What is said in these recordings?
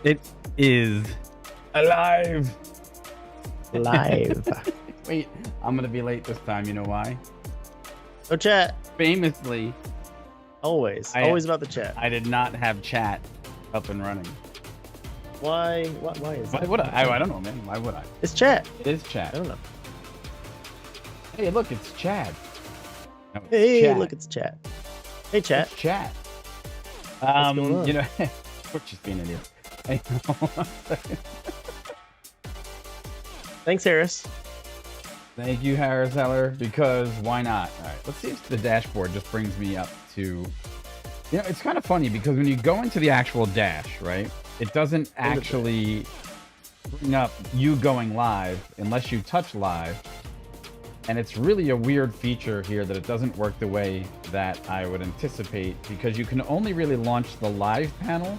It is alive. Live. Wait, I'm gonna be late this time. You know why? So chat. Famously, Always. I- Always about the chat. I did not have chat up and running. Why? Why is Why that? would I? I don't know, man. Why would I? It's chat. It is I chat. don't know. Hey, look, it's Chad. No, it's Hey, chat. look, it's chat. Hey, chat. It's chat. What's going on? You know, we're just being idiots. Thanks, Harris. Thank you, Harris Heller, because why not? All right, let's see if the dashboard just brings me up to... You know, it's kind of funny because when you go into the actual dash, right, it doesn't actually bring up you going live unless you touch live. And it's really a weird feature here that it doesn't work the way that I would anticipate, because you can only really launch the live panel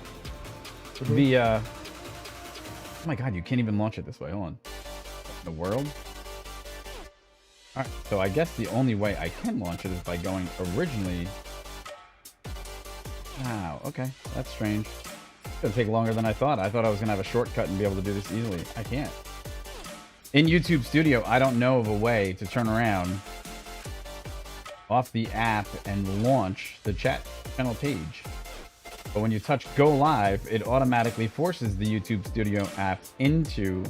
via... Oh my god, you can't even launch it this way. Hold on. The world? Alright, so I guess the only way I can launch it is by going originally... Wow, okay. That's strange. It's gonna take longer than I thought. I thought I was gonna have a shortcut and be able to do this easily. I can't. In YouTube Studio, I don't know of a way to turn around off the app and launch the chat channel page. But when you touch Go Live, it automatically forces the YouTube Studio app into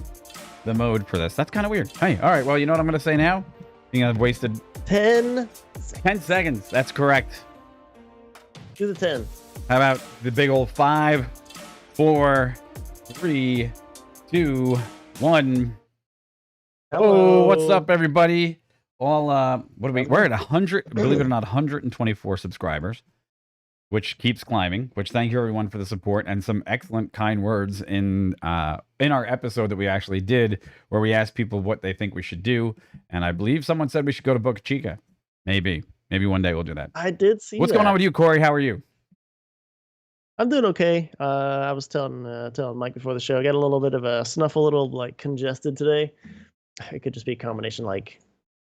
the mode for this. That's kind of weird. Hey, all right, well, you know what I'm going to say now? I think I've wasted 10. 10 seconds. That's correct. Do the 10. How about the big old 5, 4, 3, 2, 1. Hello. Oh, what's up, everybody? All what are we? We're at 100. Believe it or not, 124 subscribers, which keeps climbing. Which thank you everyone for the support and some excellent kind words in our episode that we actually did, where we asked people what they think we should do, and I believe someone said we should go to Boca Chica. Maybe one day we'll do that. I did see What's that. going on with you, Corey? How are you? I'm doing okay. I was telling Mike before the show, I got a little bit of a snuffle, a little like congested today. It could just be a combination like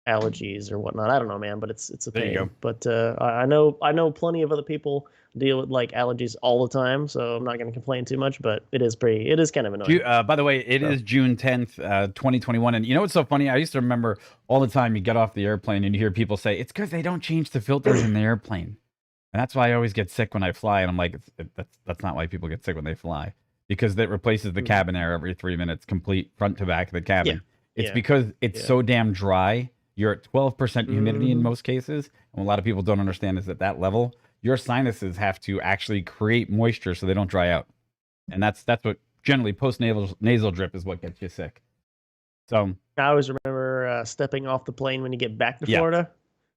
allergies or whatnot. I don't know, man, but it's a There you pain. go. But I know plenty of other people deal with like allergies all the time, so I'm not going to complain too much. But it is kind of annoying. By the way, it is June 10th, 2021. And you know what's so funny? I used to remember all the time you get off the airplane and you hear people say, it's because they don't change the filters in the airplane. And that's why I always get sick when I fly. And I'm like, that's not why people get sick when they fly. Because it replaces the cabin air every 3 minutes, complete front to back of the cabin. Yeah. It's because it's so damn dry. You're at 12% humidity in most cases. And what a lot of people don't understand is at that level, your sinuses have to actually create moisture so they don't dry out. And that's what generally post-nasal drip is what gets you sick. So I always remember stepping off the plane when you get back to Florida,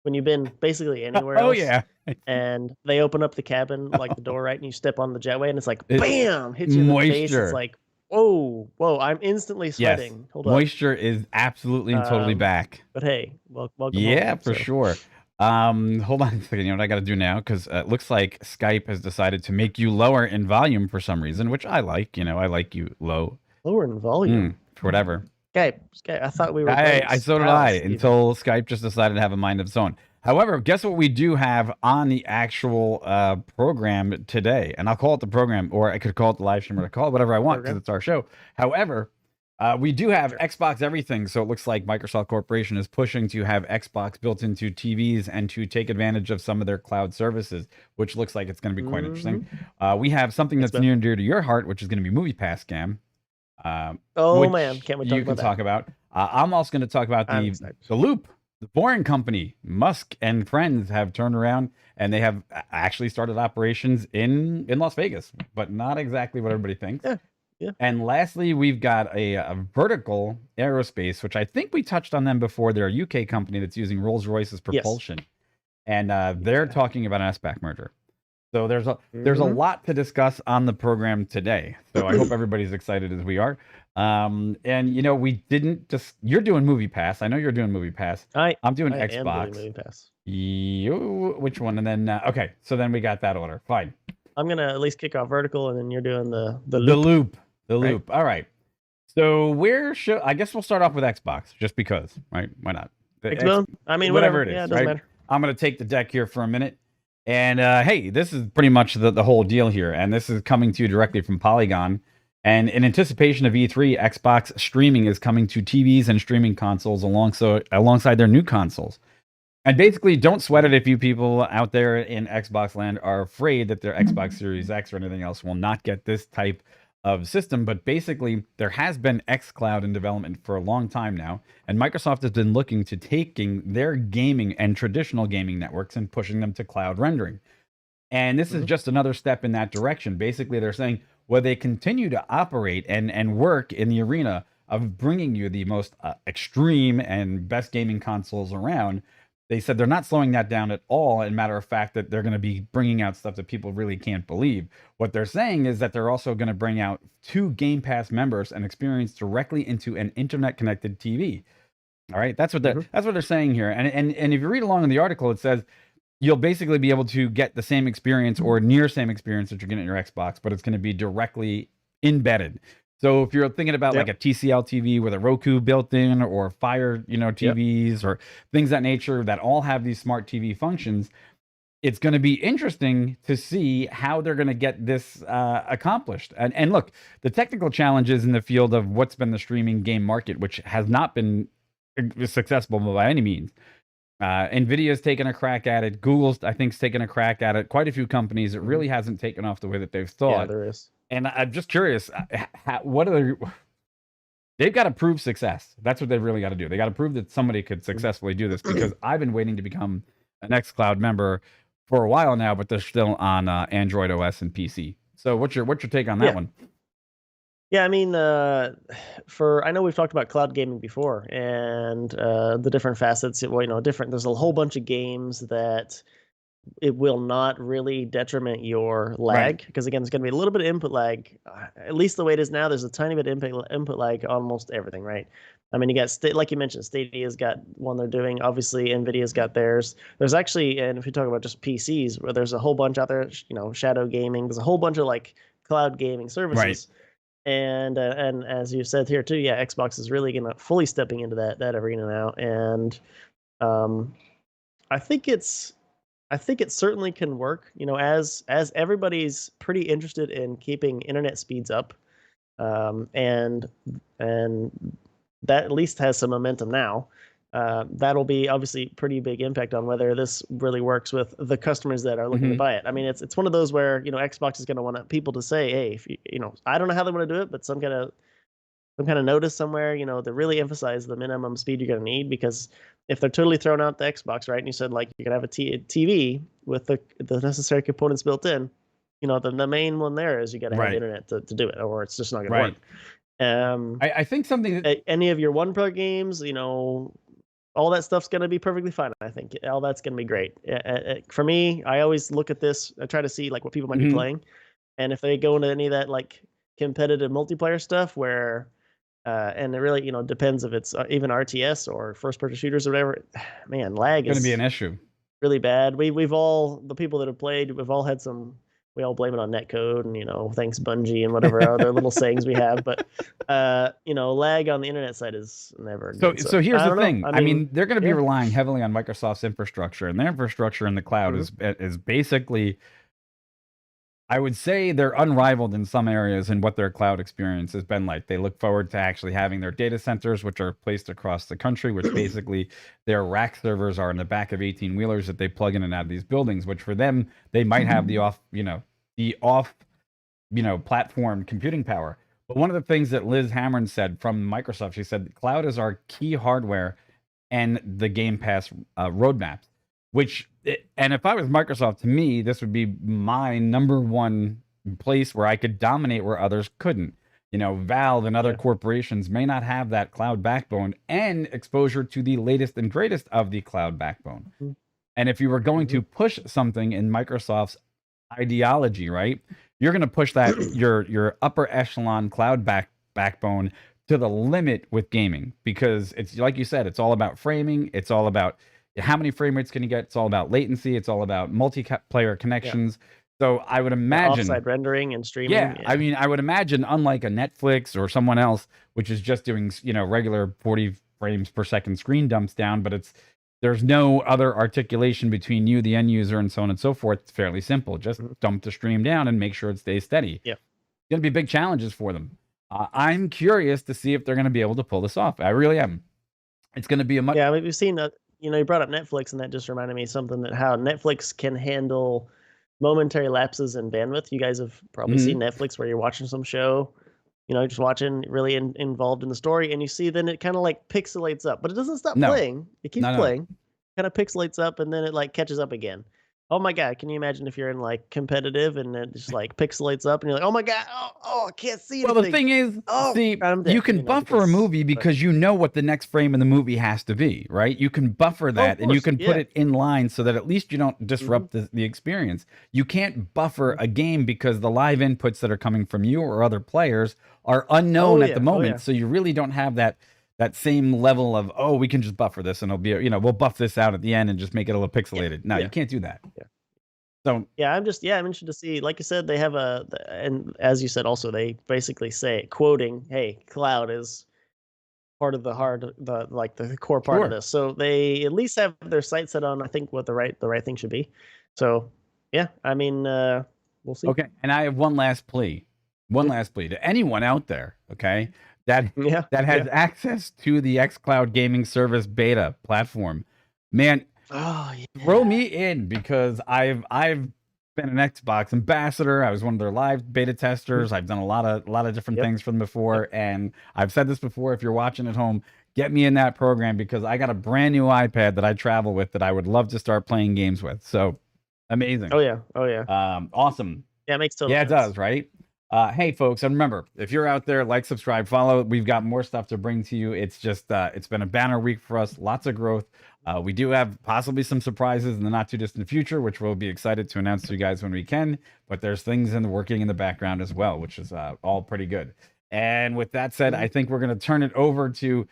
when you've been basically anywhere else. Oh, yeah. And they open up the cabin, like the door, right? And you step on the jetway and it's like, bam, hits you in the face. It's like, whoa, I'm instantly sweating. Yes. Hold on. Moisture is absolutely and totally back. But hey, welcome Yeah, home, for sure. Hold on a second. You know what I got to do now? Because it looks like Skype has decided to make you lower in volume for some reason, which I like. You know, I like you low. Lower in volume. For whatever. Skype, I thought we were. So did I, until Skype just decided to have a mind of its own. However, guess what we do have on the actual program today? And I'll call it the program, or I could call it the live stream, or I call it whatever I want because it's our show. However, we do have Xbox everything. So it looks like Microsoft Corporation is pushing to have Xbox built into TVs and to take advantage of some of their cloud services, which looks like it's going to be quite interesting. We have something that's near and dear to your heart, which is going to be Moviepass scam. Oh man, can't we talk you about can talk about. I'm also going to talk about the Loop, the Boring Company. Musk and friends have turned around and they have actually started operations in Las Vegas, but not exactly what everybody thinks. Yeah. And lastly, we've got a Vertical Aerospace, which I think we touched on them before. They're a UK company that's using Rolls-Royce as propulsion, and they're talking about an SPAC merger. So there's a lot to discuss on the program today. So I hope everybody's excited as we are. And you know, we didn't just you're doing Moviepass. I know you're doing Moviepass. I'm doing Xbox. Am doing Moviepass. You, which one? And then okay, so then we got that order. Fine. I'm gonna at least kick off Vertical, and then you're doing the loop. The loop. All right. So where should I guess we'll start off with Xbox, just because, right? Why not? I mean, whatever it is. Yeah, it doesn't matter. I'm gonna take the deck here for a minute. And hey, this is pretty much the whole deal here. And this is coming to you directly from Polygon. And in anticipation of E3, Xbox streaming is coming to TVs and streaming consoles alongside their new consoles. And basically, don't sweat it if you people out there in Xbox land are afraid that their Xbox Series X or anything else will not get this type of system. But basically, there has been xCloud in development for a long time now. And Microsoft has been looking to taking their gaming and traditional gaming networks and pushing them to cloud rendering. And this is just another step in that direction. Basically, they're saying, well, they continue to operate and work in the arena of bringing you the most extreme and best gaming consoles around. They said they're not slowing that down at all. And matter of fact, that they're going to be bringing out stuff that people really can't believe. What they're saying is that they're also going to bring out 2 Game Pass members and experience directly into an internet-connected TV. All right, that's what they're saying here. And if you read along in the article, it says you'll basically be able to get the same experience or near same experience that you're getting in your Xbox, but it's going to be directly embedded. So if you're thinking about like a TCL TV with a Roku built in, or Fire, TVs or things of that nature that all have these smart TV functions, it's going to be interesting to see how they're going to get this accomplished. And look, the technical challenges in the field of what's been the streaming game market, which has not been successful by any means. Nvidia's taken a crack at it. Google's, I think, taken a crack at it. Quite a few companies. It really hasn't taken off the way that they've thought. Yeah, there is. And I'm just curious, they've got to prove success. That's what they've really got to do. They got to prove that somebody could successfully do this, because I've been waiting to become an xCloud member for a while now, but they're still on Android OS and PC. So what's your take on that one? Yeah, I mean, I know we've talked about cloud gaming before, and the different facets. Well, there's a whole bunch of games that it will not really detriment your lag, because again, it's going to be a little bit of input lag. At least the way it is now, there's a tiny bit of input lag on almost everything, right? I mean, you got like you mentioned, Stadia's got one they're doing. Obviously, Nvidia's got theirs. There's actually, and if you talk about just PCs, where there's a whole bunch out there, Shadow Gaming. There's a whole bunch of like cloud gaming services. Right. And as you said here too, yeah, Xbox is really gonna fully stepping into that arena now, and I think it certainly can work. As everybody's pretty interested in keeping internet speeds up, and that at least has some momentum now. That'll be obviously pretty big impact on whether this really works with the customers that are looking to buy it. I mean, it's one of those where Xbox is going to want people to say, hey, if I don't know how they want to do it, but some kind of notice somewhere, to really emphasize the minimum speed you're going to need. Because if they're totally throwing out the Xbox, right, and you said like you can have a TV with the necessary components built in, the main one there is you got to have the internet to do it, or it's just not going to work. I think something that any of your one player games, all that stuff's going to be perfectly fine. I think all that's going to be great. For me, I always look at this. I try to see like what people might be playing, and if they go into any of that like competitive multiplayer stuff, where and it really depends if it's even RTS or first person shooters or whatever. Man, lag is going to be an issue. Really bad. We've all, the people that have played, we've all had some. We all blame it on netcode and thanks Bungie and whatever other little sayings we have, but lag on the internet side is never good. So here's the thing. I mean, they're going to be relying heavily on Microsoft's infrastructure, and their infrastructure in the cloud is basically, I would say, they're unrivaled in some areas in what their cloud experience has been like. They look forward to actually having their data centers, which are placed across the country, which basically their rack servers are in the back of 18-wheelers that they plug in and out of these buildings, which for them, they might have the off platform computing power. But one of the things that Liz Hamron said from Microsoft, she said, cloud is our key hardware and the Game Pass roadmaps. And if I was Microsoft, to me, this would be my number one place where I could dominate where others couldn't. Valve and other corporations may not have that cloud backbone and exposure to the latest and greatest of the cloud backbone. And if you were going to push something in Microsoft's ideology, right, you're going to push that your upper echelon cloud backbone to the limit with gaming, because it's like you said, it's all about framing, it's all about how many frame rates can you get, it's all about latency, it's all about multiplayer connections. So I would imagine offsite rendering and streaming. I mean, I would imagine, unlike a Netflix or someone else, which is just doing regular 40 frames per second screen dumps down, but there's no other articulation between you, the end user, and so on and so forth. It's fairly simple. Just dump the stream down and make sure it stays steady. going to be big challenges for them. I'm curious to see if they're going to be able to pull this off. I really am. It's going to be a much. Yeah, we've seen that. You brought up Netflix, and that just reminded me of something that how Netflix can handle momentary lapses in bandwidth. You guys have probably seen Netflix where you're watching some show, just watching, really involved in the story, and you see then it kind of like pixelates up, but it doesn't stop playing. It keeps playing, kind of pixelates up, and then it like catches up again. Oh my God, can you imagine if you're in like competitive and it just like pixelates up and you're like, oh my God, I can't see anything. Well, the thing is, you can buffer a movie because you know what the next frame in the movie has to be, right? You can buffer that and you can put it in line so that at least you don't disrupt the experience. You can't buffer a game because the live inputs that are coming from you or other players are unknown at the moment. So you really don't have that same level of, we can just buffer this and it'll be, we'll buff this out at the end and just make it a little pixelated. No, you can't do that. So I'm interested to see, like you said, they have and as you said, also, they basically say, quoting, hey, cloud is part of the core part of this. So they at least have their sights set on, I think, what the right thing should be. So yeah, I mean, we'll see. Okay. And I have one last plea to anyone out there. Okay. That has access to the xCloud gaming service beta platform, man. Throw me in, because I've been an Xbox ambassador. I was one of their live beta testers. I've done a lot of different things for them before, and I've said this before. If you're watching at home, get me in that program, because I got a brand new iPad that I travel with that I would love to start playing games with. So amazing. Oh yeah. Awesome. Yeah, it makes total sense. It does, right? Hey folks, and remember, if you're out there, like, subscribe, follow. We've got more stuff to bring to you. It's just it's been a banner week for us. Lots of growth. We do have possibly some surprises in the not too distant future, which we'll be excited to announce to you guys when we can. But there's things working in the background as well, which is all pretty good. And with that said, I think we're going to turn it over to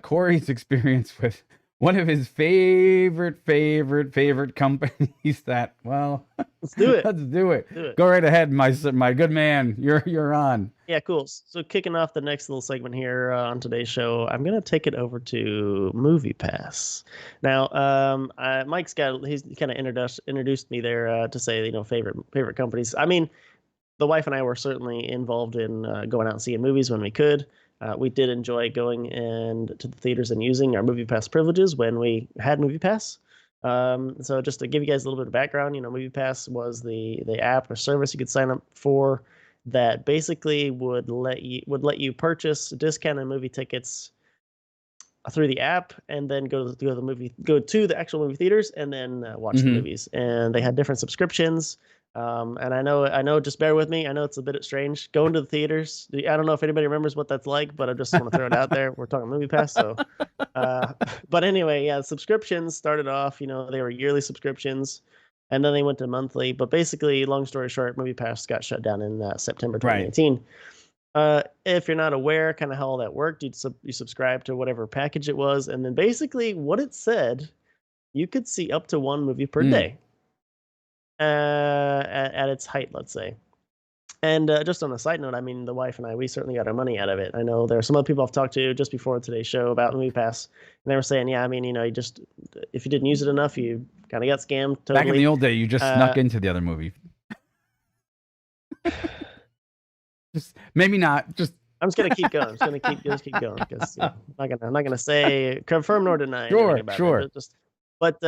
Corey's experience with one of his favorite companies that, well, let's do it. Let's do it. Go right ahead, my good man. You're on. Yeah, cool. So kicking off the next little segment here on today's show, I'm going to take it over to Moviepass. Now, Mike's he's kind of introduced me there to say, favorite companies. I mean, the wife and I were certainly involved in going out and seeing movies when we could. We did enjoy going to the theaters and using our Moviepass privileges when we had Moviepass. So just to give you guys a little bit of background, Moviepass was the app or service you could sign up for that basically would let you purchase discounted movie tickets through the app, and then go to the actual movie theaters and then watch the movies. And they had different subscriptions. And I know, just bear with me. I know it's a bit strange going to the theaters. I don't know if anybody remembers what that's like, but I just want to throw it out there. We're talking Moviepass, so. But anyway, yeah, subscriptions started off, they were yearly subscriptions, and then they went to monthly. But basically, long story short, Moviepass got shut down in September 2019. If you're not aware, kind of how all that worked, you subscribe to whatever package it was, and then basically what it said, you could see up to one movie per day. At its height, let's say. And just on a side note, I mean, the wife and I, we certainly got our money out of it. I know there are some other people I've talked to just before today's show about Moviepass, and they were saying, yeah, I mean, if you didn't use it enough, you kind of got scammed. Totally. Back in the old day, you just snuck into the other movie. Just maybe not. I'm just gonna keep going. I'm just keep going, because I'm not gonna say confirm nor deny. Sure. It. But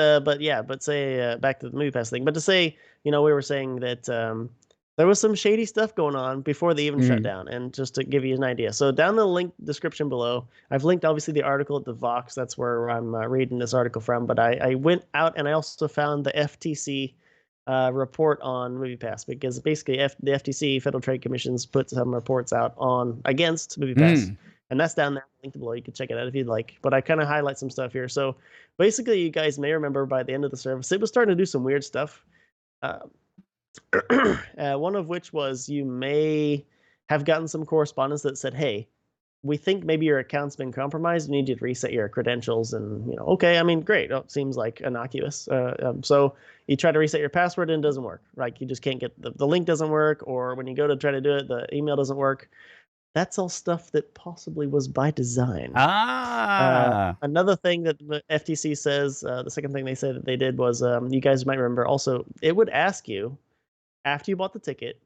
say back to the Moviepass thing. But to say, we were saying that there was some shady stuff going on before they even shut down. And just to give you an idea, so down the link description below, I've linked obviously the article at the Vox. That's where I'm reading this article from. But I went out and I also found the FTC report on Moviepass, because basically the FTC, Federal Trade Commission's, put some reports out against Moviepass. And that's down there, linked below. You can check it out if you'd like. But I kind of highlight some stuff here. So basically, you guys may remember by the end of the service, it was starting to do some weird stuff. One of which was, you may have gotten some correspondence that said, hey, we think maybe your account's been compromised. We need you to reset your credentials. And, okay, I mean, great. It seems like innocuous. So you try to reset your password and it doesn't work. Like, you just can't get the link doesn't work. Or when you go to try to do it, the email doesn't work. That's all stuff that possibly was by design. Another thing that the FTC says, the second thing they said that they did was, you guys might remember also, it would ask you, after you bought the ticket,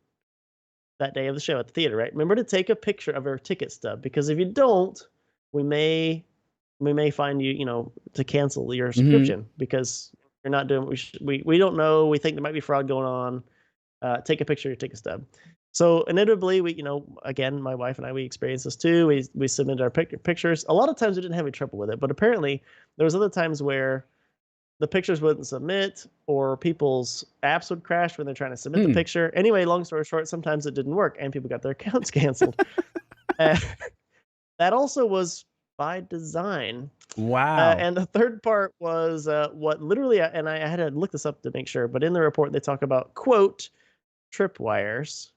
that day of the show at the theater, right? Remember to take a picture of your ticket stub, because if you don't, we may find you, to cancel your subscription because you're not doing what we don't know. We think there might be fraud going on. Take a picture of your ticket stub. So inevitably, we, again, my wife and I, we experienced this too. We submitted our pictures. A lot of times we didn't have any trouble with it, but apparently there was other times where the pictures wouldn't submit, or people's apps would crash when they're trying to submit the picture. Anyway, long story short, sometimes it didn't work and people got their accounts canceled. That also was by design. Wow. And the third part was what literally, and I had to look this up to make sure, but in the report they talk about, quote, tripwires.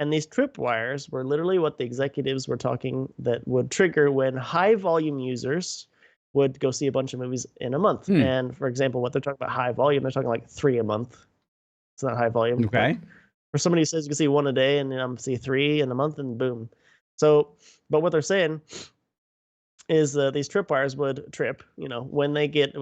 And these tripwires were literally what the executives were talking that would trigger when high volume users would go see a bunch of movies in a month. And for example, what they're talking about high volume, they're talking like 3 a month. It's not high volume. Okay. For somebody who says you can see 1 a day and then I'm see 3 in a month and boom. So, but what they're saying is these tripwires would trip, when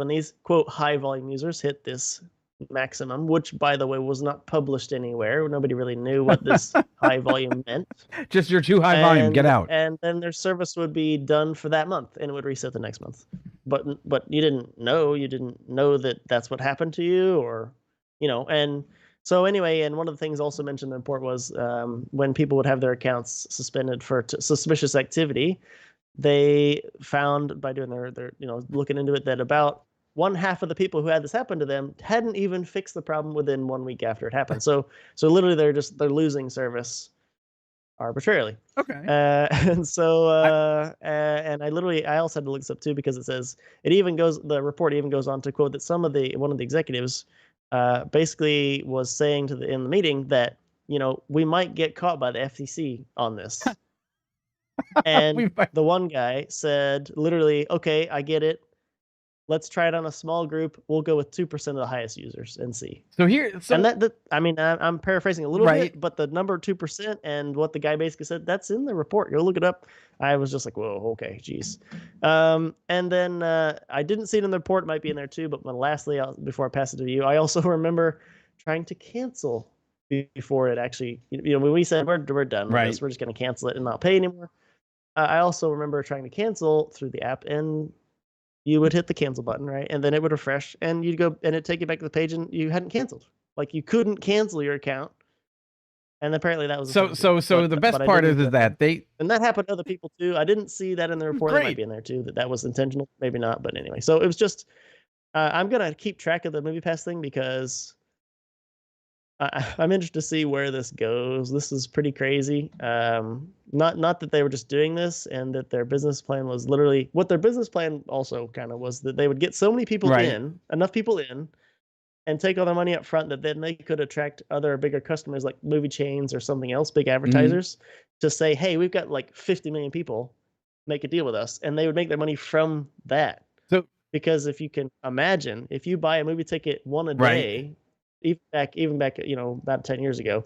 these quote high volume users hit this maximum, which by the way was not published anywhere. Nobody really knew what this high volume meant. Just you're too high volume, get out. And then their service would be done for that month and it would reset the next month. But you didn't know that that's what happened to you, or and so anyway, and one of the things also mentioned in the report was when people would have their accounts suspended for suspicious activity, they found by doing their looking into it that about 1/2 of the people who had this happen to them hadn't even fixed the problem within 1 week after it happened. So literally they're losing service arbitrarily. Okay. And so and I also had to look this up too, because it says the report even goes on to quote that one of the executives basically was saying in the meeting that we might get caught by the FTC on this. And the one guy said literally, okay, I get it. Let's try it on a small group. We'll go with 2% of the highest users and see. And I'm paraphrasing a little bit, but the number 2% and what the guy basically said, that's in the report. You'll look it up. I was just like, whoa, okay, geez. And then I didn't see it in the report. It might be in there too. But lastly, before I pass it to you, I also remember trying to cancel before it actually, when we said we're done with this, we're just going to cancel it and not pay anymore. I also remember trying to cancel through the app, and you would hit the cancel button, right? And then it would refresh and you'd go and it'd take you back to the page and you hadn't canceled. Like you couldn't cancel your account. And apparently that was the best part is that and that happened to other people too. I didn't see that in the report. It might be in there too, that was intentional, maybe not, but anyway. So it was just I'm gonna keep track of the Moviepass thing because I'm interested to see where this goes. This is pretty crazy. Not that they were just doing this and that their business plan was literally what their business plan also kind of was, that they would get so many people enough people in, and take all their money up front that then they could attract other bigger customers like movie chains or something else, big advertisers, to say, hey, we've got like 50 million people, make a deal with us. And they would make their money from that. So, because if you can imagine, if you buy a movie ticket 1 a day, even back, about 10 years ago,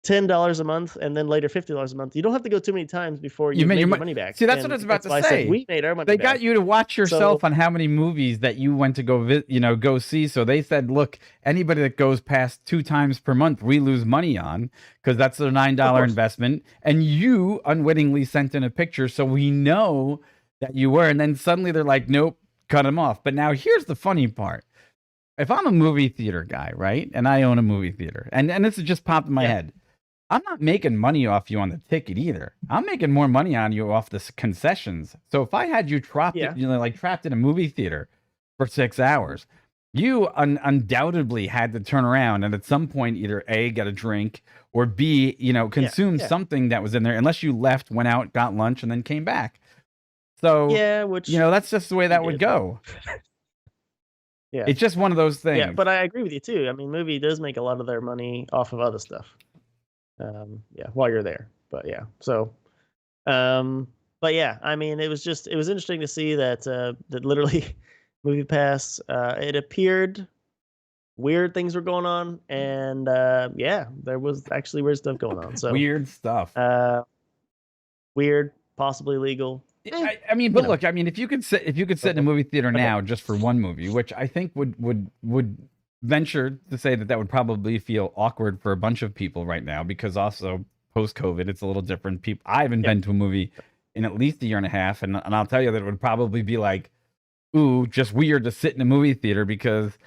$10 a month, and then later $50 a month. You don't have to go too many times before you make your money back. See, that's what I was about to say. Said we made our money back. They got you to watch yourself on how many movies that you went to go see. So they said, look, anybody that goes past 2 times per month, we lose money on, because that's their $9 investment. And you unwittingly sent in a picture, so we know that you were. And then suddenly they're like, nope, cut them off. But now here's the funny part. If I'm a movie theater guy, right, and I own a movie theater, and this has just popped in my head, I'm not making money off you on the ticket either. I'm making more money on you off the concessions. So if I had you trapped in a movie theater for 6 hours, you undoubtedly had to turn around and at some point either A, get a drink, or B, consume something that was in there, unless you left, went out, got lunch, and then came back. So that's just the way that would go. Yeah, it's just one of those things. Yeah, but I agree with you too. I mean, movie does make a lot of their money off of other stuff. While you're there. But yeah, so, but yeah, I mean, it was interesting to see that that literally Moviepass, it appeared weird things were going on, and there was actually weird stuff going on. So weird stuff. Weird, possibly legal. I mean, but look, I mean, if you could sit in a movie theater now just for one movie, which I think would venture to say that would probably feel awkward for a bunch of people right now, because also post-COVID. It's a little different. People, I haven't been to a movie in at least a year and a half, and I'll tell you that it would probably be like, ooh, just weird to sit in a movie theater because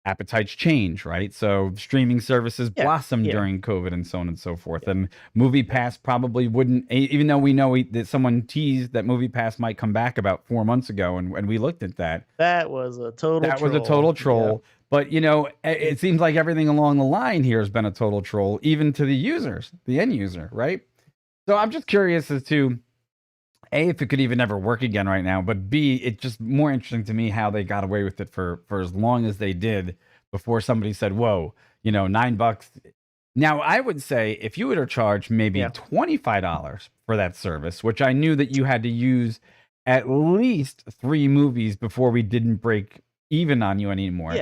appetites change, right? So streaming services blossomed yeah. during COVID and so on and so forth. And Moviepass probably wouldn't, even though we know that someone teased that Moviepass might come back about 4 months ago, and we looked at that. That was a total That troll. was a total troll. Yeah. But, you know, it seems like everything along the line here has been a total troll, even to the users, the end user, right? So I'm just curious as to, A, if it could even ever work again right now, but B, it's just more interesting to me how they got away with it for as long as they did before somebody said, whoa, you know, $9. Now, I would say if you were to charge maybe $25 for that service, which I knew that you had to use at least 3 movies before we didn't break even on you anymore.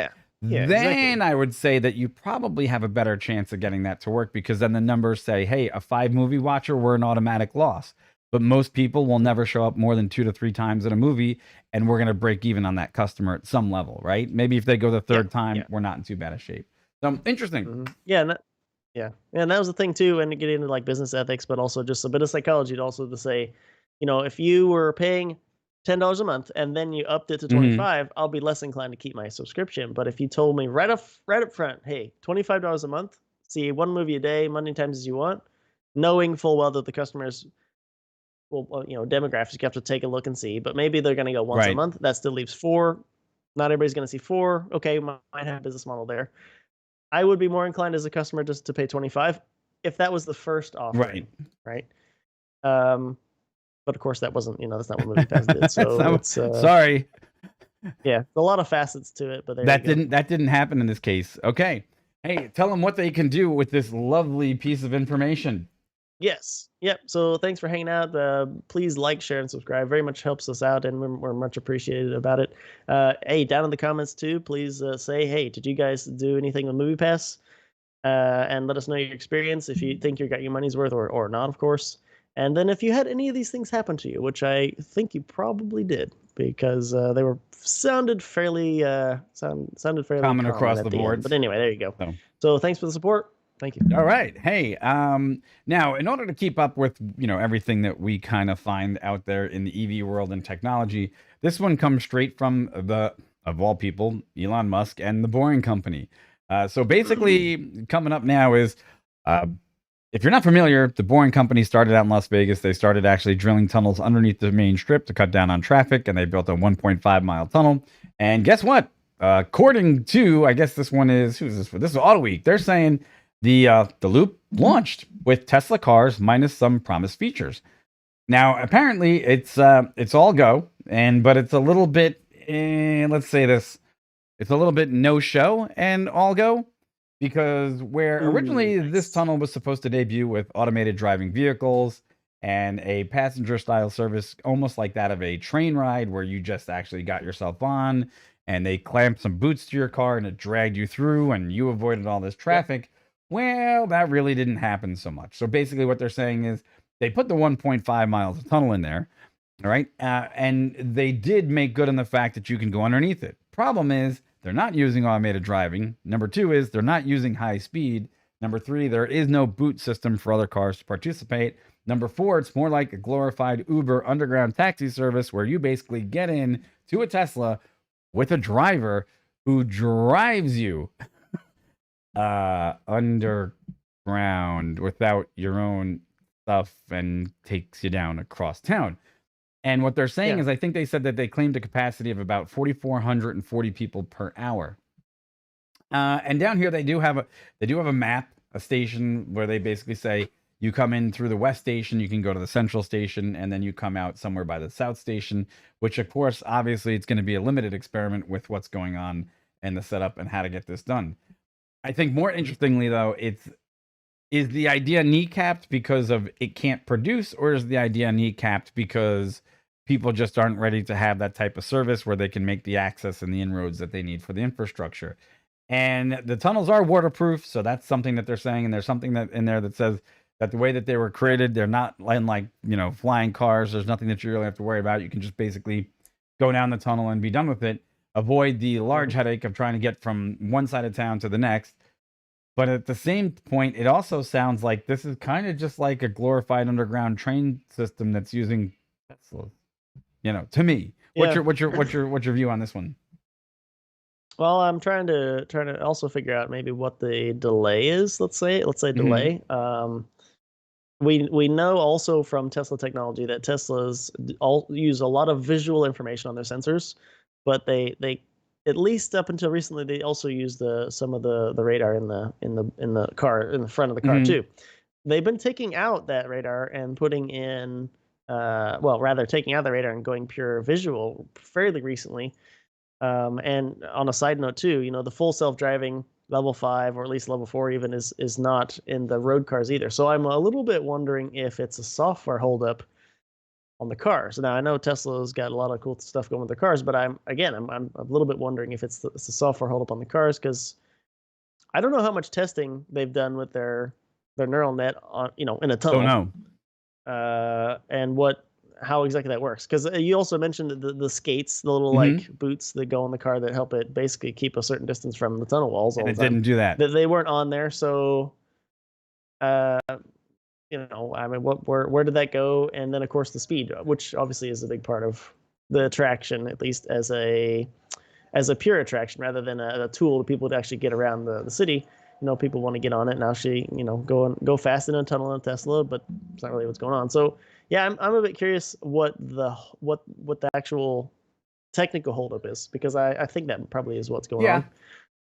Then exactly. I would say that you probably have a better chance of getting that to work, because then the numbers say, hey, a 5 movie watcher, we're an automatic loss. But most people will never show up more than 2 to 3 times in a movie, and we're going to break even on that customer at some level, right? Maybe if they go the third time, we're not in too bad a shape. So interesting. Yeah, and that was the thing too, and to get into like business ethics, but also just a bit of psychology, to also to say, you know, if you were paying $10 a month and then you upped it to 25, I'll be less inclined to keep my subscription. But if you told me right up front, hey, $25 a month, see 1 movie a day, many times as you want, knowing full well that the customers, well, you know, demographics you have to take a look and see, but maybe they're going to go once a month. That still leaves 4. Not everybody's going to see 4. Okay, might have a business model there. I would be more inclined as a customer just to pay 25 if that was the first offer. Right. But of course that wasn't, you know, that's not what Moviepass did. So it's sorry. Yeah, a lot of facets to it, but that didn't happen in this case. Okay. Hey, tell them what they can do with this lovely piece of information. Yes. Yep. So thanks for hanging out. Please like, share, and subscribe. Very much helps us out, and we're much appreciated about it. Hey, down in the comments too, please say, hey, did you guys do anything with Moviepass? And let us know your experience, if you think you got your money's worth or not, of course. And then if you had any of these things happen to you, which I think you probably did, because they were sounded fairly common across the board. But anyway, there you go. So thanks for the support. Thank you. All right. Hey, now in order to keep up with, you know, everything that we kind of find out there in the EV world and technology, this one comes straight from of all people, Elon Musk and the Boring Company. So basically coming up now is, if you're not familiar, the Boring Company started out in Las Vegas. They started actually drilling tunnels underneath the main strip to cut down on traffic, and they built a 1.5-mile tunnel. And guess what? According to, I guess this one is, who's this for? This is Auto Week. They're saying the loop launched with Tesla cars minus some promised features. Now, apparently, it's all go, but it's a little bit, let's say this, it's a little bit no show and all go, because where originally this tunnel was supposed to debut with automated driving vehicles and a passenger style service, almost like that of a train ride, where you just actually got yourself on and they clamped some boots to your car and it dragged you through and you avoided all this traffic. Well, that really didn't happen so much. So basically what they're saying is they put the 1.5 miles of tunnel in there, all right? And they did make good on the fact that you can go underneath it. Problem is, they're not using automated driving. Number 2 is they're not using high speed. Number 3, there is no boot system for other cars to participate. Number 4, it's more like a glorified Uber underground taxi service where you basically get in to a Tesla with a driver who drives you underground without your own stuff and takes you down across town. And what they're saying is, I think they said that they claimed a capacity of about 4,440 people per hour. And down here they do have a map, a station where they basically say you come in through the west station, you can go to the central station, and then you come out somewhere by the south station, which of course, obviously it's going to be a limited experiment with what's going on and the setup and how to get this done. I think more interestingly though, is the idea kneecapped because of it can't produce, or is the idea kneecapped because people just aren't ready to have that type of service where they can make the access and the inroads that they need for the infrastructure? And the tunnels are waterproof, so that's something that they're saying. And there's something that in there that says that the way that they were created, they're not like, you know, flying cars. There's nothing that you really have to worry about. You can just basically go down the tunnel and be done with it. Avoid the large headache of trying to get from one side of town to the next. But at the same point, it also sounds like this is kind of just like a glorified underground train system that's using Tesla. To me, what's Yeah. your view on this one? Well, I'm trying to also figure out maybe what the delay is. Let's say delay. We know also from Tesla technology that Teslas all use a lot of visual information on their sensors, but they at least up until recently they also use some of the radar in the car, in the front of the car too. They've been taking out that radar and putting in taking out the radar and going pure visual fairly recently. And on a side note too, the full self-driving level 5 or at least level 4 even is not in the road cars either. So I'm a little bit wondering if it's a software holdup on the cars. Now I know Tesla's got a lot of cool stuff going with their cars, but I'm a little bit wondering if it's the software holdup on the cars, because I don't know how much testing they've done with their neural net on in a tunnel. Oh no. And how exactly that works, because you also mentioned the skates, the little like boots that go on the car that help it basically keep a certain distance from the tunnel walls. And it didn't do that. They weren't on there, so I mean, where did that go? And then of course the speed, which obviously is a big part of the attraction, at least as a pure attraction rather than a tool to people to actually get around the city. People want to get on it and actually go fast in a tunnel in a Tesla, but it's not really what's going on. So yeah, I'm a bit curious what the actual technical holdup is, because I think that probably is what's going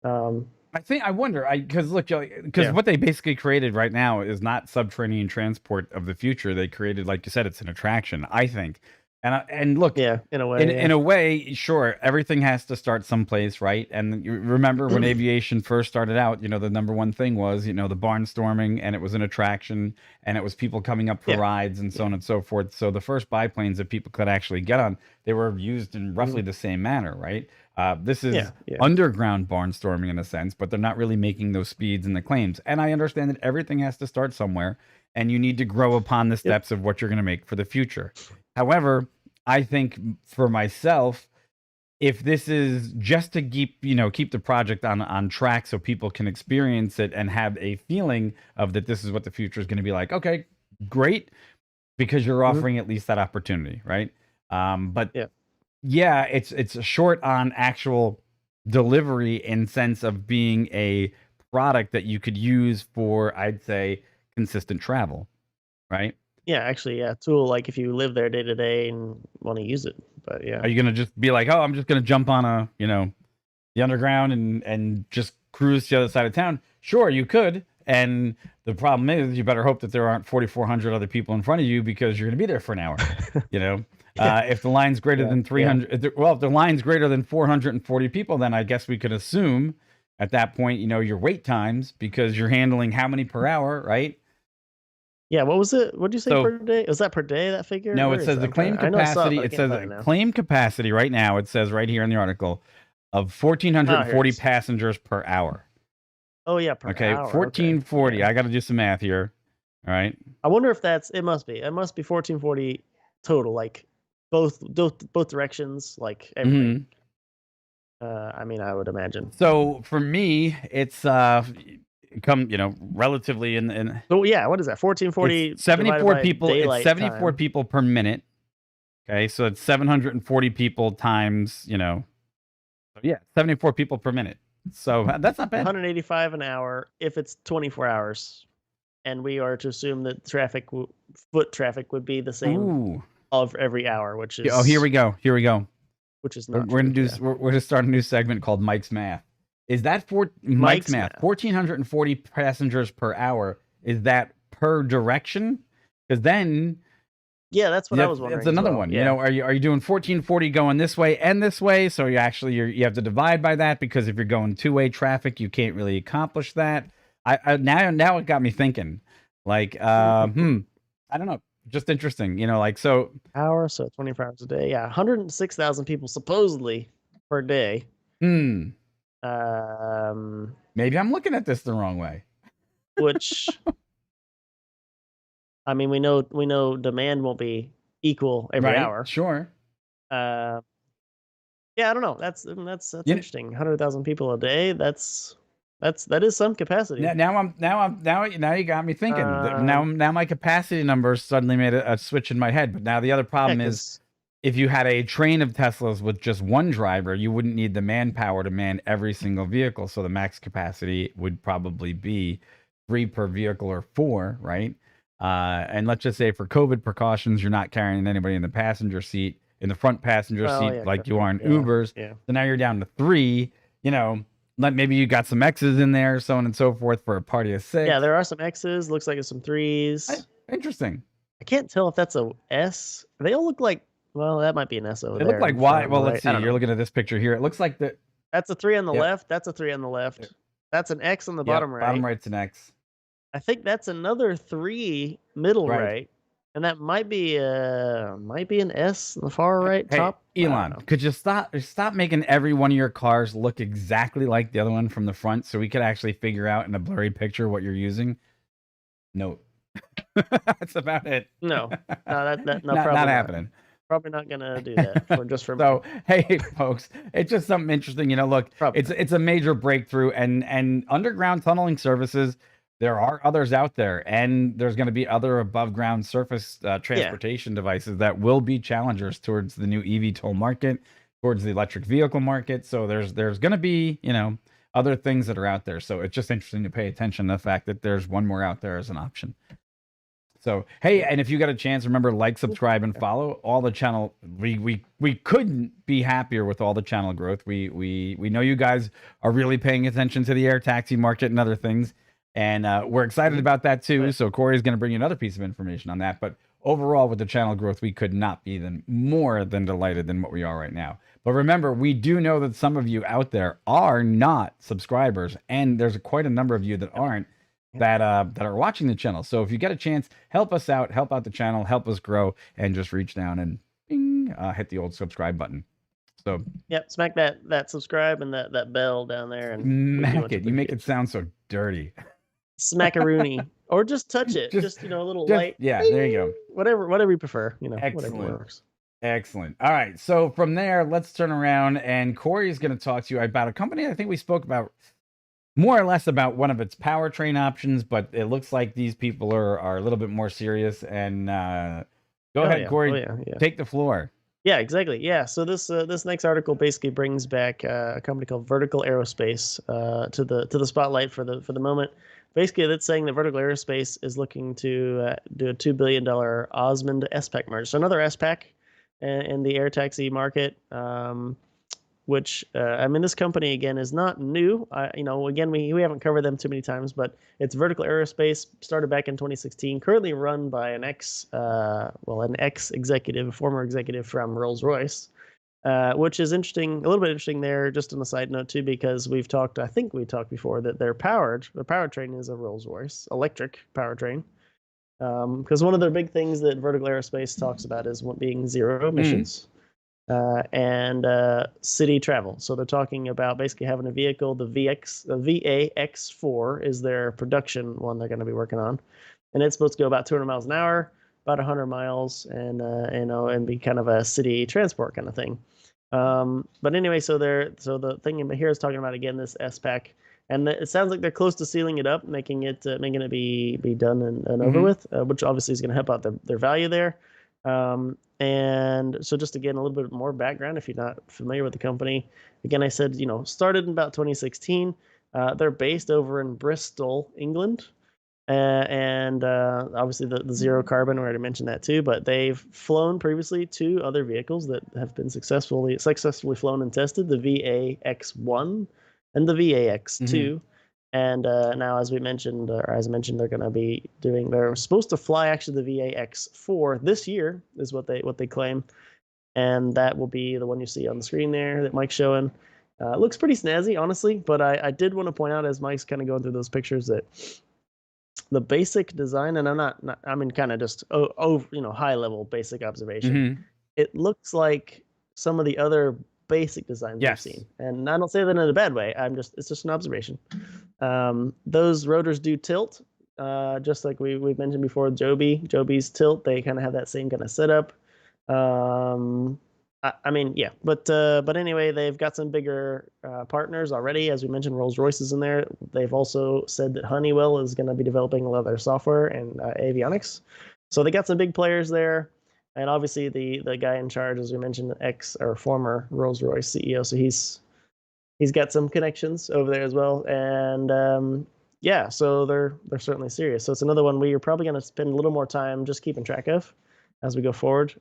on. I wonder, because look, because what they basically created right now is not subterranean transport of the future. They created, like you said, it's an attraction, I think. And look, in a way, in a way, sure, everything has to start someplace, right? And you remember when aviation first started out, the number one thing was, the barnstorming, and it was an attraction, and it was people coming up for rides and so on and so forth. So the first biplanes that people could actually get on, they were used in roughly the same manner, right? This is underground barnstorming in a sense, but they're not really making those speeds and the claims. And I understand that everything has to start somewhere, and you need to grow upon the steps of what you're going to make for the future. However, I think for myself, if this is just to keep the project on track so people can experience it and have a feeling of that this is what the future is going to be like, okay, great, because you're offering at least that opportunity, right? But it's short on actual delivery in sense of being a product that you could use for, I'd say, consistent travel, right? Yeah, actually, tool, like if you live there day to day and want to use it. But yeah. Are you going to just be like, oh, I'm just going to jump on the underground and just cruise to the other side of town? Sure, you could. And the problem is you better hope that there aren't 4,400 other people in front of you, because you're going to be there for an hour, If the line's greater than 300, if the line's greater than 440 people, then I guess we could assume at that point, your wait times, because you're handling how many per hour, right? Yeah, what was it? What did you say per day? Was that per day, that figure? No, it says the claim capacity. It says claim capacity right now. It says right here in the article of 1,440 passengers per hour. Oh yeah, per hour. 1,440. I got to do some math here. All right. I wonder if it must be 1,440 total, like both directions, like everything. I mean, I would imagine. So for me, it's relatively in so what is that, 1440? 74 people. It's 74 people per minute. Okay, so it's 740 people times 74 people per minute. So that's not bad. 185 an hour if it's 24 hours, and we are to assume that foot traffic would be the same of every hour, which is here we go which is not we're gonna start a new segment called Mike's Math. Is that for Mike's math? 1,440 passengers per hour. Is that per direction? Because then, that's what I was wondering. That's another one. Are you doing 1,440 going this way and this way? So you have to divide by that, because if you're going two-way traffic, you can't really accomplish that. Now it got me thinking. Like, I don't know. Just interesting. So hour, so 24 hours a day. Yeah, 106,000 people supposedly per day. Maybe I'm looking at this the wrong way. Which, I mean, we know demand won't be equal every hour. Sure. I don't know. That's interesting. 100,000 people a day. That's That is some capacity. Now you got me thinking. Now my capacity numbers suddenly made a switch in my head. But now the other problem is, if you had a train of Teslas with just one driver, you wouldn't need the manpower to man every single vehicle. So the max capacity would probably be 3 per vehicle or 4, right? And let's just say for COVID precautions, you're not carrying anybody in the passenger seat, in the front passenger seat, like you are in Ubers. So now you're down to 3, maybe you got some X's in there, so on and so forth, for a party of 6. Yeah, there are some X's. Looks like there's some 3s. Interesting. I can't tell if that's a S. They all look like, well, that might be an S over there. They look like Y. Well, let's see. You're looking at this picture here. It looks like that's a 3 on the left. That's a 3 on the left. Yep. That's an X on the bottom right. Bottom right's an X. I think that's another 3 middle right. And that might be an S on the far right top. Elon, could you stop making every one of your cars look exactly like the other one from the front, so we could actually figure out in a blurry picture what you're using? No. That's about it. No, not happening. Probably not gonna do that for so hey folks, it's just something interesting. Look, it's a major breakthrough, and underground tunneling services. There are others out there, and there's going to be other above ground surface transportation devices that will be challengers towards the new eVTOL market, towards the electric vehicle market. So there's going to be other things that are out there. So it's just interesting to pay attention to the fact that there's one more out there as an option. So hey, and if you got a chance, remember, like, subscribe, and follow all the channel. We couldn't be happier with all the channel growth. We know you guys are really paying attention to the air taxi market and other things. And we're excited about that too. So Corey's going to bring you another piece of information on that. But overall, with the channel growth, we could not be more than delighted than what we are right now. But remember, we do know that some of you out there are not subscribers, and there's quite a number of you that aren't, that are watching the channel. So if you get a chance, help us out, help out the channel, help us grow, and just reach down and bing, hit the old subscribe button. So smack that subscribe and that bell down there, and smack it. You make it sound so dirty. Smackaroony, or just touch it. Just a little light. Yeah, there you go. Whatever you prefer. Excellent. Whatever works. Excellent. All right. So from there, let's turn around, and Corey is going to talk to you about a company I think we spoke about more or less about one of its powertrain options, but it looks like these people are a little bit more serious. And go ahead, Corey. Take the floor. Yeah, exactly. Yeah. So this next article basically brings back a company called Vertical Aerospace to the spotlight for the moment. Basically, that's saying that Vertical Aerospace is looking to do a $2 billion Osmond SPAC merge. So another SPAC in the air taxi market, which this company again is not new. Again, we haven't covered them too many times, but it's Vertical Aerospace, started back in 2016, currently run by an ex-executive, former executive from Rolls-Royce. Which is interesting, a little bit interesting there, just on a side note too, because I think we talked before that the powertrain is a Rolls-Royce electric powertrain. Because one of their big things that Vertical Aerospace talks about is being zero emissions and city travel. So they're talking about basically having a vehicle, the VAX4 is their production one they're going to be working on, and it's supposed to go about 200 miles an hour, about 100 miles, and be kind of a city transport kind of thing. But anyway, so the thing here is talking about again this SPAC, and it sounds like they're close to sealing it up, making it be done and over with, which obviously is going to help out their value there. And so just again a little bit more background if you're not familiar with the company. Again, I said started in about 2016. They're based over in Bristol, England. And obviously the zero carbon, we already mentioned that too, but they've flown previously 2 other vehicles that have been successfully flown and tested, the VAX1 and the VAX2. And now, as I mentioned, they're going to be they're supposed to fly actually the VAX4 this year, is what they claim. And that will be the one you see on the screen there that Mike's showing. It looks pretty snazzy, honestly, but I did want to point out, as Mike's kind of going through those pictures, that the basic design, and I mean kind of just high level basic observation. It looks like some of the other basic designs I've seen, and I don't say that in a bad way. It's just an observation. Those rotors do tilt, just like we mentioned before. Joby's tilt, they kind of have that same kind of setup. I mean, yeah, but anyway, they've got some bigger partners already. As we mentioned, Rolls-Royce is in there. They've also said that Honeywell is going to be developing a lot of their software and avionics. So they got some big players there, and obviously the guy in charge, as we mentioned, ex or former Rolls-Royce CEO. So he's got some connections over there as well, and yeah, so they're certainly serious. So it's another one we are probably going to spend a little more time just keeping track of as we go forward.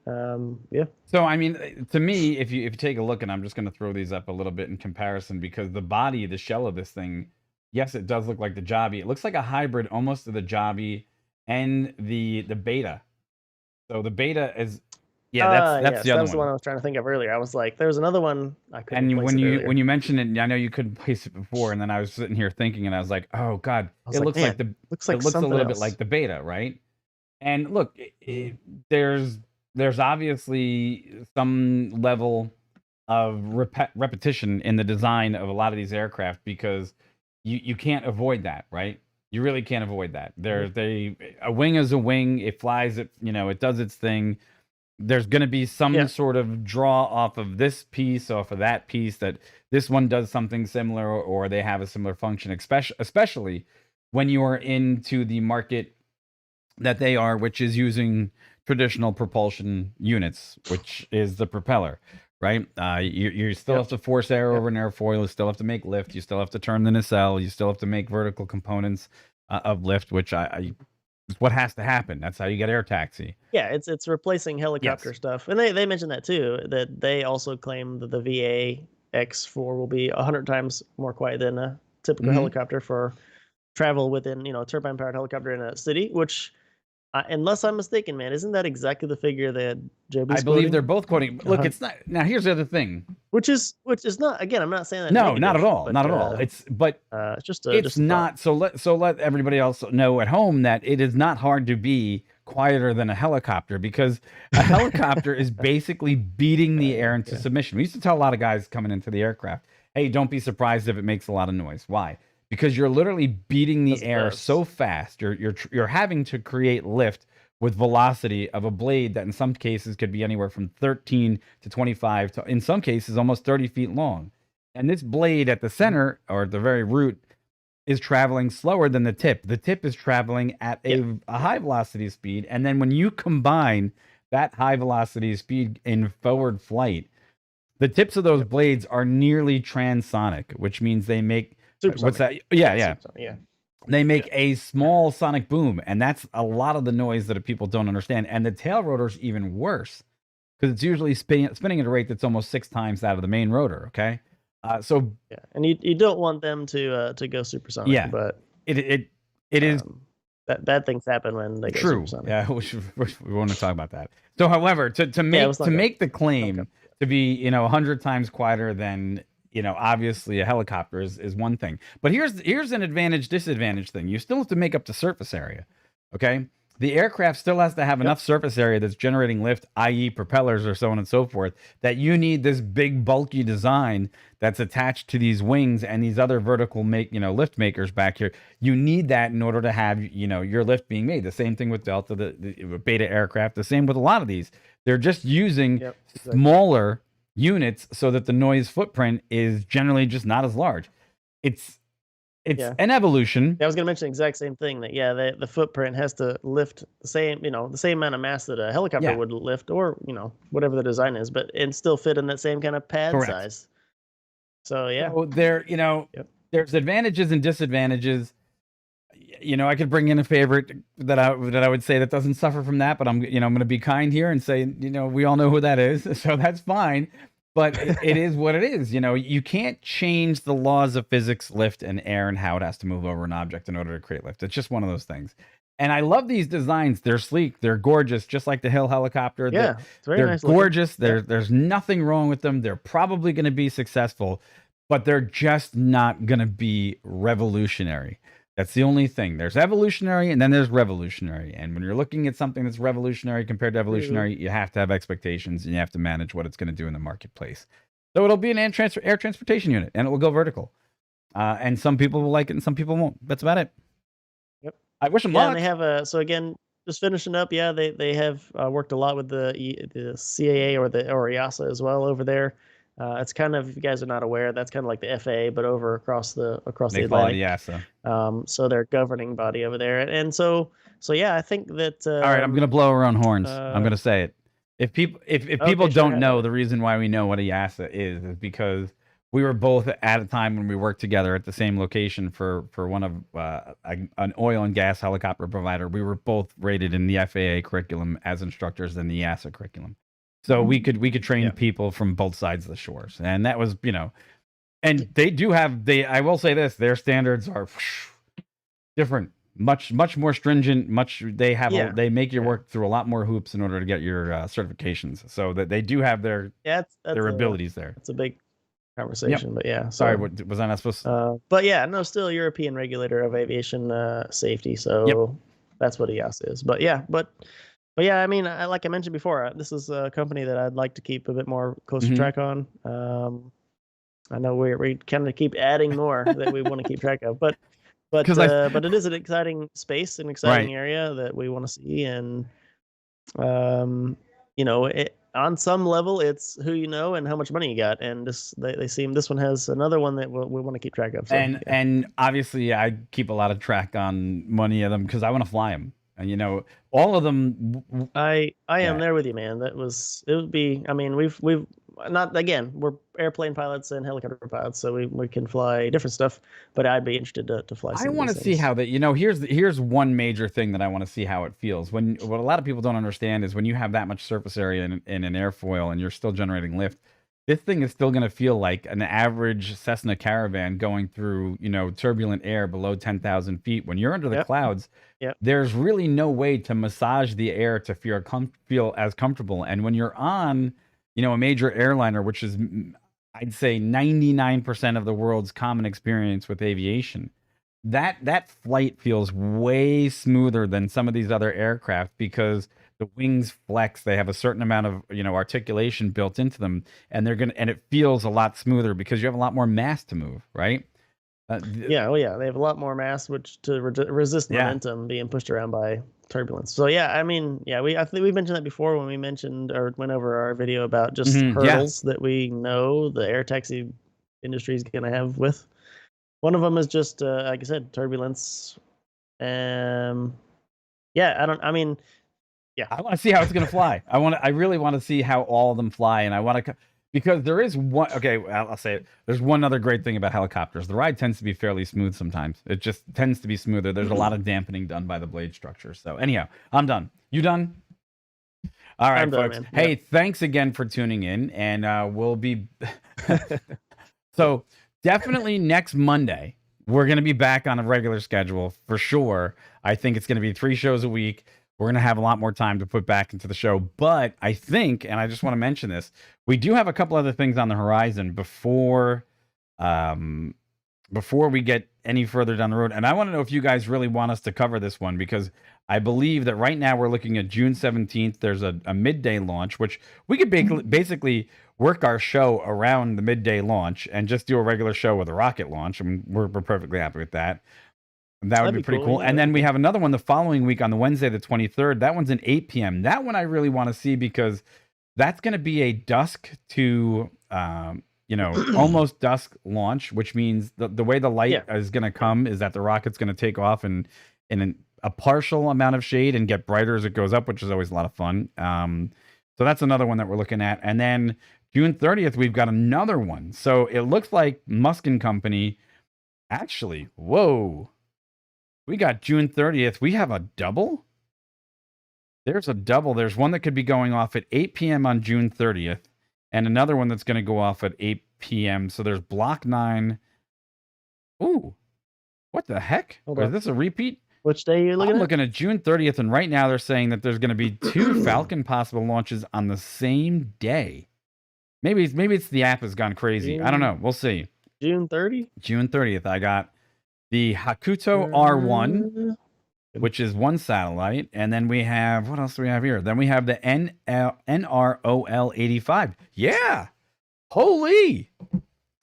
Yeah. So I mean, to me, if you take a look, and I'm just going to throw these up a little bit in comparison, because the body, the shell of this thing, yes, it does look like the Jobby. It looks like a hybrid almost of the Jobby and the Beta. So the Beta is, yeah, that's yes, the that other was the one I was trying to think of earlier. I was like, there was another one I couldn't And place when it you earlier. mentioned it, I know you couldn't place it before, and then I was sitting here thinking, and I was like, oh God, I was it like, looks like man, looks it like looks a something little bit else. like the Beta, right? And look, Mhm. there's obviously some level of repetition in the design of a lot of these aircraft, because you can't avoid that, right? You really can't avoid that. Mhm. A wing is a wing. It flies. It does its thing. There's going to be some Yeah, sort of draw off of this piece, off of that piece, that this one does something similar, or they have a similar function, especially when you are into the market that they are, which is using traditional propulsion units, which is the propeller, right? You still yep, have to force air yep. over an airfoil. You still have to make lift. You still have to turn the nacelle. You still have to make vertical components of lift, which is what has to happen. That's how you get air taxi. Yeah, it's replacing Yes. helicopter stuff, and they mentioned that too. That they also claim that the VA X4 will be 100 times more quiet than a typical Hmm. helicopter for travel within a turbine powered helicopter in a city. Which, unless I'm mistaken, man, isn't that exactly the figure that I Joby's believe they're quoting? both quoting. Look, it's not. Now, here's the other thing. Which is not, again, I'm not saying that No, not at negative, all. but Not at all. But it's it's just a thought. not. So let everybody else know at home that it is not hard to be quieter than a helicopter, because a helicopter is basically beating the air into Yeah, submission. We used to tell a lot of guys coming into the aircraft, hey, don't be surprised if it makes a lot of noise. Why? Because you're literally beating the because it air does. so fast. You're having to create lift with velocity of a blade that in some cases could be anywhere from 13 to 25 to, in some cases, almost 30 feet long. And this blade at the Mhm. center, or at the very root, is traveling slower than the tip. The tip is traveling at Yeah, a yeah, high velocity speed. And then when you combine that high velocity speed in forward flight, the tips of those yep. blades are nearly transonic, which means they make, what's Supersonic. that? Yeah, Yeah, yeah. supersonic. Yeah, They yeah. make a small sonic boom. And that's a lot of the noise that people don't understand. And the tail rotor is even worse, because it's usually spinning at a rate that's almost 6 times that of the main rotor. Okay. So Yeah, and you don't want them to go supersonic, yeah, but it is um, bad things happen when they go true. supersonic. Yeah, we want to talk about that. So, however, to Yeah, let's make not go. the claim Helicopter. to be 100 times quieter than obviously a helicopter is one thing. But here's an advantage disadvantage thing. You still have to make up the surface area. Okay. The aircraft still has to have Yep. enough surface area that's generating lift, i.e., propellers or so on and so forth, that you need this big bulky design that's attached to these wings and these other vertical lift makers back here. You need that in order to have your lift being made. The same thing with Delta, the Beta aircraft. The same with a lot of these. They're just using Yep. Exactly. smaller units so that the noise footprint is generally just not as large. It's Yeah. an evolution. Yeah, I was gonna mention the exact same thing that yeah, the footprint has to lift the same amount of mass that a helicopter Yeah, would lift, or whatever the design is, but and still fit in that same kind of pad correct. size. So yeah. So Yep. there's advantages and disadvantages. I could bring in a favorite that I would say that doesn't suffer from that, but I'm going to be kind here and say, we all know who that is, so that's fine. But it is what it is. You can't change the laws of physics, lift, and air, and how it has to move over an object in order to create lift. It's just one of those things. And I love these designs. They're sleek. They're gorgeous, just like the Hill helicopter. Yeah, it's very They're nice looking. gorgeous. Yeah. There's nothing wrong with them. They're probably going to be successful, but they're just not going to be revolutionary. That's the only thing. There's evolutionary and then there's revolutionary. And when you're looking at something that's revolutionary compared to True. evolutionary, you have to have expectations and you have to manage what it's going to do in the marketplace. So it'll be an air transportation unit, and it will go vertical. And some people will like it and some people won't. That's about it. Yep. I wish them Yeah, and luck. they have a so again, just finishing up. Yeah, they have worked a lot with the CAA or EASA as well over there. It's kind of, if you guys are not aware, that's kind of like the FAA, but over across the They call it Atlantic. EASA. So they're governing body over there, and so yeah, I think that. All right, I'm gonna blow our own horns. I'm gonna uh, say it. If people okay, sure, don't have know, it. the reason why we know what a EASA is because we were both at a time when we worked together at the same location for one of an oil and gas helicopter provider. We were both rated in the FAA curriculum as instructors in the EASA curriculum, so we could train Yeah. people from both sides of the shores, and that was and they do have I will say this, their standards are different, much more stringent. They have Yeah. they make you Yeah. work through a lot more hoops in order to get your certifications. So that they do have Yeah, that's their abilities there. that's a big conversation, but yeah. Sorry, So, what was I not supposed to? but yeah, no, still European regulator of aviation safety. Yep. So that's what EASA is. But yeah, yeah, I mean, like I mentioned before, this is a company that I'd like to keep a bit more closer Mhm. track on. I know we kind of keep adding more that we want to keep track of, but 'Cause I but it is an exciting space, an exciting right. area that we want to see, and on some level, it's who you know and how much money you got, and they seem, this one has another one that we want to keep track of. So yeah. And obviously I keep a lot of track on money of them because I want to fly them. And all of them. I am Yeah. there with you, man. It would be. I mean, we've not, again, we're airplane pilots and helicopter pilots, so we can fly different stuff. But I'd be interested to fly I some of want these to see things. how that, here's one major thing that I want to see how it feels. What a lot of people don't understand is when you have that much surface area in an airfoil and you're still generating lift, this thing is still going to feel like an average Cessna Caravan going through, turbulent air below 10,000 feet. When you're under the Yep. clouds, Yep. there's really no way to massage the air to feel as comfortable. And when you're on, a major airliner, which is, I'd say 99% of the world's common experience with aviation, that flight feels way smoother than some of these other aircraft because the wings flex. They have a certain amount of articulation built into them, and it feels a lot smoother because you have a lot more mass to move, right? Yeah. Oh yeah. They have a lot more mass, which to resist Yeah. momentum being pushed around by turbulence. So yeah, I mean, yeah, I think we mentioned that before when we mentioned or went over our video about just Yeah. hurdles that we know the air taxi industry is going to have with. One of them is just like I said, turbulence. Yeah, I mean, yeah. I want to see how it's going to fly. I really want to see how all of them fly, and I want to, because there is one. Okay, I'll say it. There's one other great thing about helicopters. The ride tends to be fairly smooth sometimes. It just tends to be smoother. There's a lot of dampening done by the blade structure. So anyhow, I'm done. You done? All right, I'm done, folks. man. Hey, Yep. thanks again for tuning in, and we'll be. So definitely next Monday we're going to be back on a regular schedule for sure. I think it's going to be 3 shows a week. We're going to have a lot more time to put back into the show. But I think, and I just want to mention this, we do have a couple other things on the horizon before we get any further down the road. And I want to know if you guys really want us to cover this one, because I believe that right now we're looking at June 17th. There's a midday launch, which we could basically work our show around the midday launch and just do a regular show with a rocket launch. I mean, we're perfectly happy with that. That would That'd be be pretty cool, cool. yeah, And then that'd we be- have another one the following week on the Wednesday, the 23rd. That one's at 8 p.m. That one I really want to see because that's going to be a dusk to, almost dusk launch, which means the way the light is going to come is that the rocket's going to take off in a partial amount of shade and get brighter as it goes up, which is always a lot of fun. So that's another one that we're looking at. And then June 30th, we've got another one. So it looks like Musk and Company actually, whoa. We got June 30th. We have a double? There's a double. There's one that could be going off at 8 p.m. on June 30th, and another one that's going to go off at 8 p.m. So there's Block 9. Ooh, what the heck? Is this a repeat? Which day are you looking I'm at? looking at June 30th, and right now they're saying that there's going to be 2 Falcon possible launches on the same day. Maybe it's the app has gone crazy. I don't know. We'll see. June 30? June 30th, I got the Hakuto R1, which is one satellite. And then we have, what else do we have here? Then we have the NROL 85. Yeah. Holy.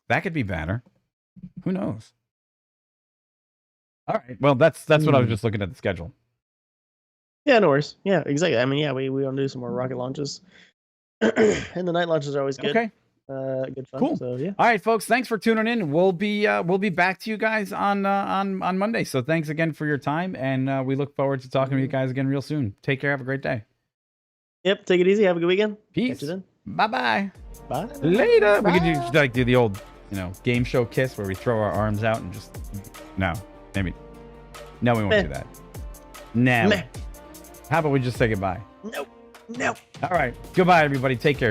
That could be better. Who knows? All right. Well, that's what I was just looking at the schedule. Yeah, no worries. Yeah, exactly. I mean, yeah, we want to do some more rocket launches, and the night launches are always good. Okay. Good fun. Cool. So yeah. All right, folks. Thanks for tuning in. We'll be back to you guys on Monday. So thanks again for your time, and we look forward to talking to you guys again real soon. Take care. Have a great day. Yep. Take it easy. Have a good weekend. Peace. Catch you then. Bye-bye. Bye. Later. We Bye. could do the old, game show kiss where we throw our arms out and just no, maybe. No, we won't do that. No. How about we just say goodbye? Nope. Nope. All right. Goodbye, everybody. Take care.